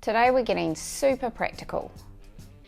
Today we're getting super practical.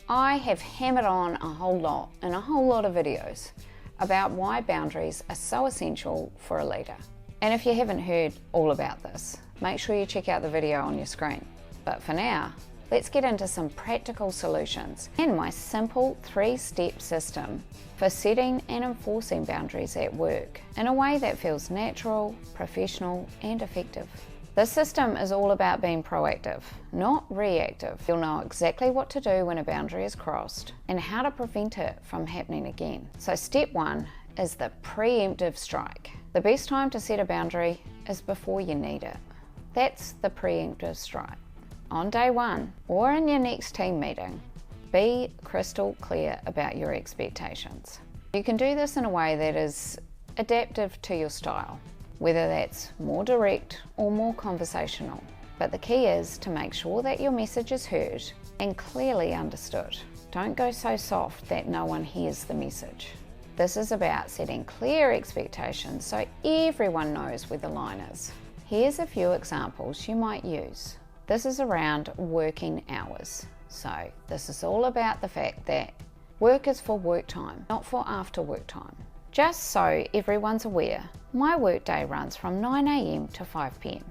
I have hammered on a whole lot in a whole lot of videos about why boundaries are so essential for a leader. And if you haven't heard all about this, make sure you check out the video on your screen. But for now, let's get into some practical solutions and my simple 3-step system for setting and enforcing boundaries at work in a way that feels natural, professional, and effective. This system is all about being proactive, not reactive. You'll know exactly what to do when a boundary is crossed and how to prevent it from happening again. So step 1 is the preemptive strike. The best time to set a boundary is before you need it. That's the preemptive strike. On day 1 or in your next team meeting, be crystal clear about your expectations. You can do this in a way that is adaptive to your style, whether that's more direct or more conversational. But the key is to make sure that your message is heard and clearly understood. Don't go so soft that no one hears the message. This is about setting clear expectations so everyone knows where the line is. Here's a few examples you might use. This is around working hours. So this is all about the fact that work is for work time, not for after work time. Just so everyone's aware, my workday runs from 9 AM to 5 PM.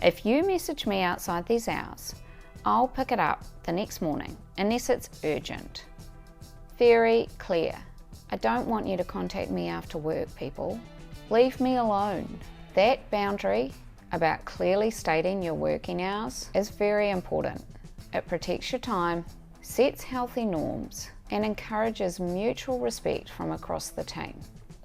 If you message me outside these hours, I'll pick it up the next morning unless it's urgent. Very clear. I don't want you to contact me after work, people. Leave me alone. That boundary about clearly stating your working hours is very important. It protects your time, sets healthy norms, and encourages mutual respect from across the team.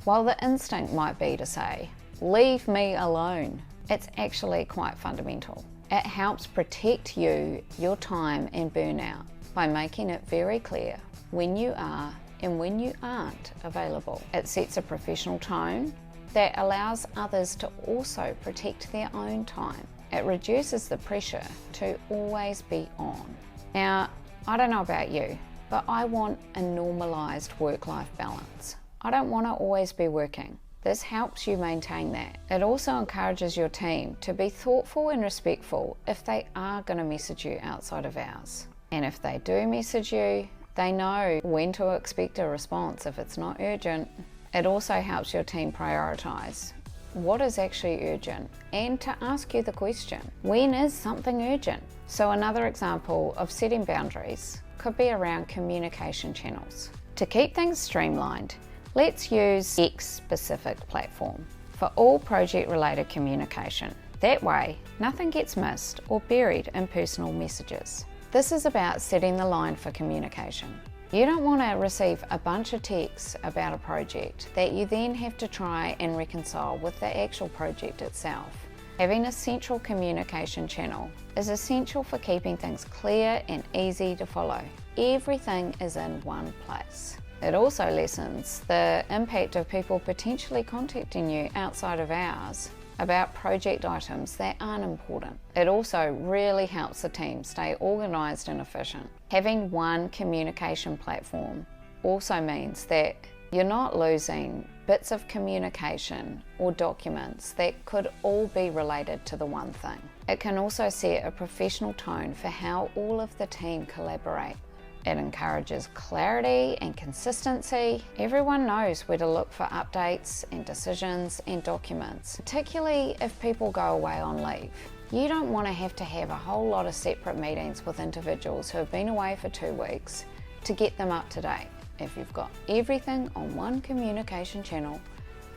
While the instinct might be to say, leave me alone, it's actually quite fundamental. It helps protect you, your time, and burnout by making it very clear when you are and when you aren't available. It sets a professional tone that allows others to also protect their own time. It reduces the pressure to always be on. Now, I don't know about you, but I want a normalised work-life balance. I don't want to always be working. This helps you maintain that. It also encourages your team to be thoughtful and respectful if they are going to message you outside of hours. And if they do message you, they know when to expect a response if it's not urgent. It also helps your team prioritise what is actually urgent and to ask you the question, when is something urgent? So another example of setting boundaries could be around communication channels. To keep things streamlined, let's use X-specific platform for all project-related communication. That way, nothing gets missed or buried in personal messages. This is about setting the line for communication. You don't want to receive a bunch of texts about a project that you then have to try and reconcile with the actual project itself. Having a central communication channel is essential for keeping things clear and easy to follow. Everything is in one place. It also lessens the impact of people potentially contacting you outside of hours about project items that aren't important. It also really helps the team stay organised and efficient. Having one communication platform also means that you're not losing bits of communication or documents that could all be related to the one thing. It can also set a professional tone for how all of the team collaborate. It encourages clarity and consistency. Everyone knows where to look for updates and decisions and documents, particularly if people go away on leave. You don't want to have a whole lot of separate meetings with individuals who have been away for 2 weeks to get them up to date. If you've got everything on one communication channel,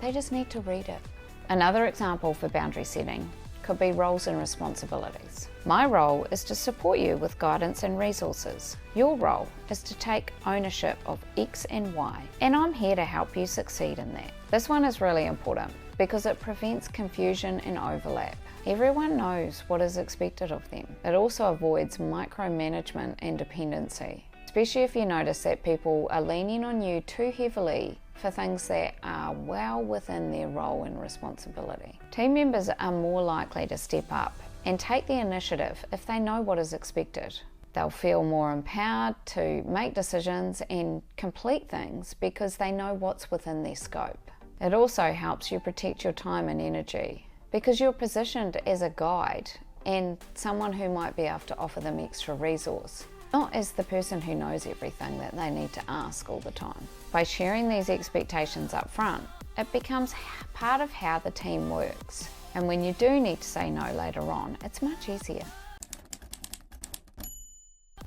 they just need to read it. Another example for boundary setting could be roles and responsibilities. My role is to support you with guidance and resources. Your role is to take ownership of X and Y, and I'm here to help you succeed in that. This one is really important because it prevents confusion and overlap. Everyone knows what is expected of them. It also avoids micromanagement and dependency, especially if you notice that people are leaning on you too heavily for things that are well within their role and responsibility. Team members are more likely to step up and take the initiative if they know what is expected. They'll feel more empowered to make decisions and complete things because they know what's within their scope. It also helps you protect your time and energy because you're positioned as a guide and someone who might be able to offer them extra resource, not as the person who knows everything that they need to ask all the time. By sharing these expectations up front, it becomes part of how the team works. And when you do need to say no later on, it's much easier.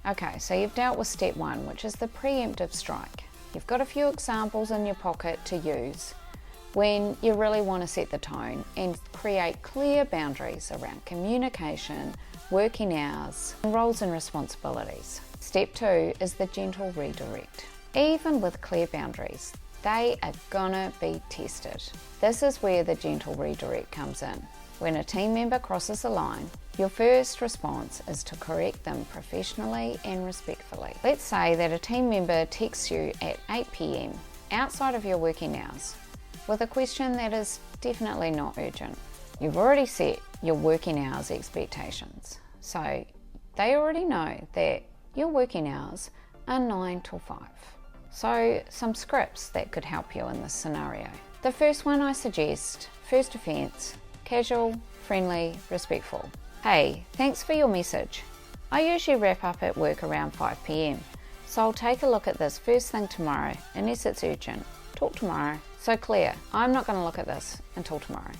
Okay, so you've dealt with step one, which is the preemptive strike. You've got a few examples in your pocket to use when you really want to set the tone and create clear boundaries around communication, working hours, and roles and responsibilities. Step two is the gentle redirect. Even with clear boundaries, they are gonna be tested. This is where the gentle redirect comes in. When a team member crosses the line, your first response is to correct them professionally and respectfully. Let's say that a team member texts you at 8 p.m. outside of your working hours with a question that is definitely not urgent. You've already set your working hours expectations, so they already know that your working hours are 9 till 5. So some scripts that could help you in this scenario. The first one I suggest, first offence, casual, friendly, respectful. Hey, thanks for your message. I usually wrap up at work around 5 p.m, so I'll take a look at this first thing tomorrow, unless it's urgent. Talk tomorrow. So clear, I'm not going to look at this until tomorrow.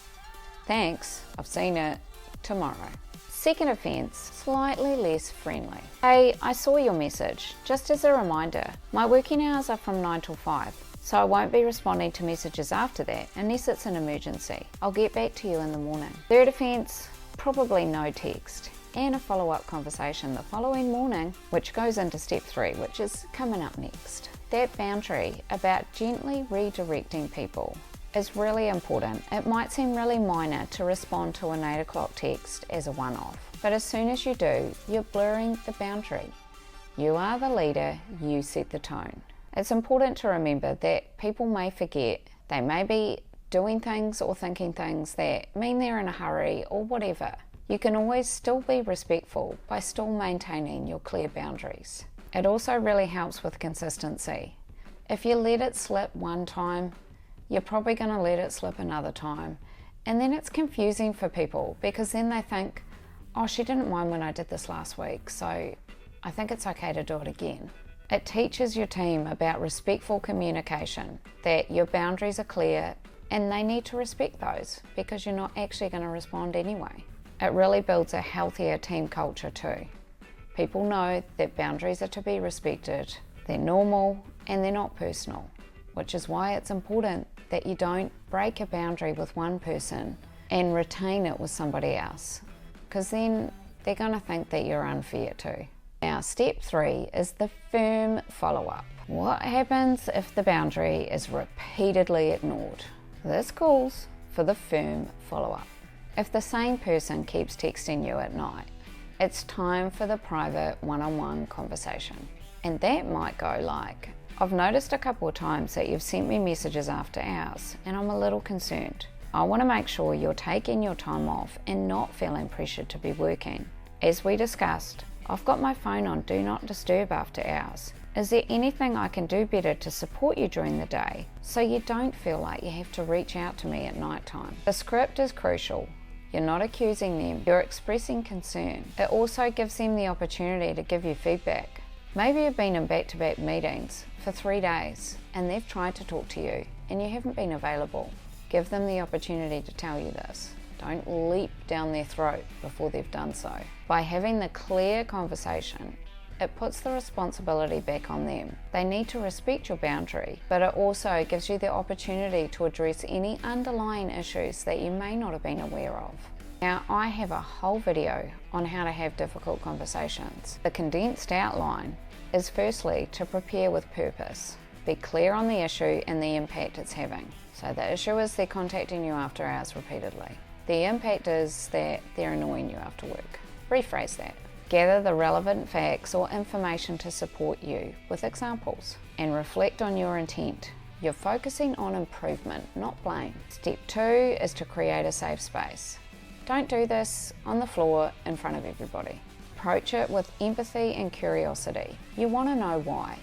Thanks, I've seen it, tomorrow. Second offence, slightly less friendly. Hey, I saw your message. Just as a reminder, my working hours are from 9 till 5, so I won't be responding to messages after that unless it's an emergency. I'll get back to you in the morning. Third offence, probably no text and a follow-up conversation the following morning, which goes into step 3, which is coming up next. That boundary about gently redirecting people is really important. It might seem really minor to respond to an 8 o'clock text as a one-off, but as soon as you do, you're blurring the boundary. You are the leader, you set the tone. It's important to remember that people may forget, they may be doing things or thinking things that mean they're in a hurry or whatever. You can always still be respectful by still maintaining your clear boundaries. It also really helps with consistency. If you let it slip one time, you're probably going to let it slip another time. And then it's confusing for people because then they think, oh, she didn't mind when I did this last week, so I think it's okay to do it again. It teaches your team about respectful communication, that your boundaries are clear and they need to respect those because you're not actually going to respond anyway. It really builds a healthier team culture too. People know that boundaries are to be respected, they're normal and they're not personal, which is why it's important that you don't break a boundary with one person and retain it with somebody else, because then they're going to think that you're unfair too. Now, step 3 is the firm follow-up. What happens if the boundary is repeatedly ignored? This calls for the firm follow-up. If the same person keeps texting you at night, it's time for the private one-on-one conversation. And that might go like, I've noticed a couple of times that you've sent me messages after hours and I'm a little concerned. I want to make sure you're taking your time off and not feeling pressured to be working. As we discussed, I've got my phone on Do Not Disturb after hours. Is there anything I can do better to support you during the day so you don't feel like you have to reach out to me at night time? The script is crucial. You're not accusing them, you're expressing concern. It also gives them the opportunity to give you feedback. Maybe you've been in back-to-back meetings for 3 days and they've tried to talk to you and you haven't been available. Give them the opportunity to tell you this. Don't leap down their throat before they've done so. By having the clear conversation, it puts the responsibility back on them. They need to respect your boundary, but it also gives you the opportunity to address any underlying issues that you may not have been aware of. Now, I have a whole video on how to have difficult conversations. The condensed outline is firstly to prepare with purpose. Be clear on the issue and the impact it's having. So the issue is they're contacting you after hours repeatedly. The impact is that they're annoying you after work. Rephrase that. Gather the relevant facts or information to support you with examples and reflect on your intent. You're focusing on improvement, not blame. Step 2 is to create a safe space. Don't do this on the floor in front of everybody. Approach it with empathy and curiosity. You want to know why.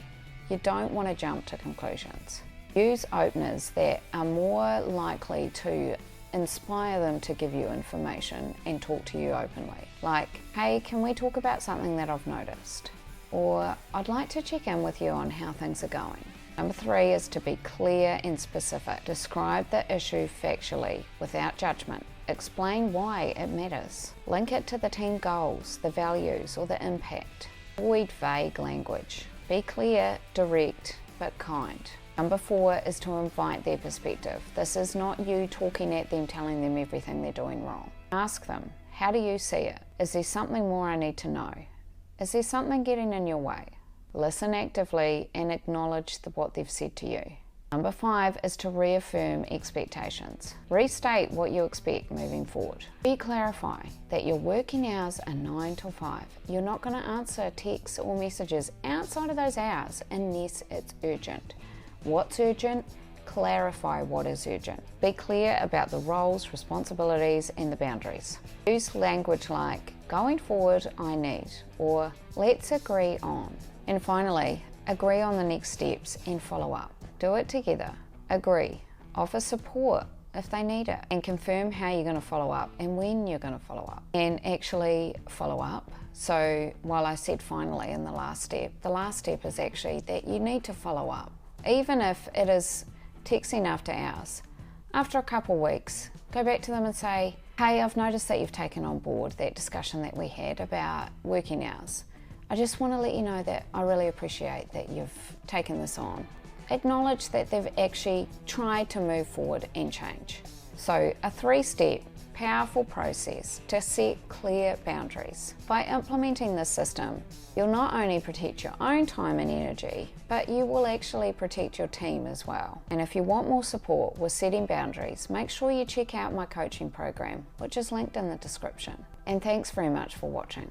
You don't want to jump to conclusions. Use openers that are more likely to inspire them to give you information and talk to you openly. Like, hey, can we talk about something that I've noticed? Or, I'd like to check in with you on how things are going. Number 3 is to be clear and specific. Describe the issue factually, without judgment. Explain why it matters. Link it to the team goals, the values, or the impact. Avoid vague language. Be clear, direct, but kind. Number 4 is to invite their perspective. This is not you talking at them, telling them everything they're doing wrong. Ask them, how do you see it? Is there something more I need to know? Is there something getting in your way? Listen actively and acknowledge what they've said to you. Number 5 is to reaffirm expectations. Restate what you expect moving forward. Clarify that your working hours are 9 till 5. You're not going to answer texts or messages outside of those hours unless it's urgent. What's urgent? Clarify what is urgent. Be clear about the roles, responsibilities, and the boundaries. Use language like, going forward, I need, or let's agree on. And finally, agree on the next steps and follow up. Do it together. Agree. Offer support if they need it. And confirm how you're going to follow up and when you're going to follow up. And actually follow up. So while I said finally in the last step is actually that you need to follow up. Even if it is texting after hours. After a couple of weeks, go back to them and say, hey, I've noticed that you've taken on board that discussion that we had about working hours. I just want to let you know that I really appreciate that you've taken this on. Acknowledge that they've actually tried to move forward and change. So a 3-step, powerful process to set clear boundaries. By implementing this system, you'll not only protect your own time and energy, but you will actually protect your team as well. And if you want more support with setting boundaries, make sure you check out my coaching program, which is linked in the description. And thanks very much for watching.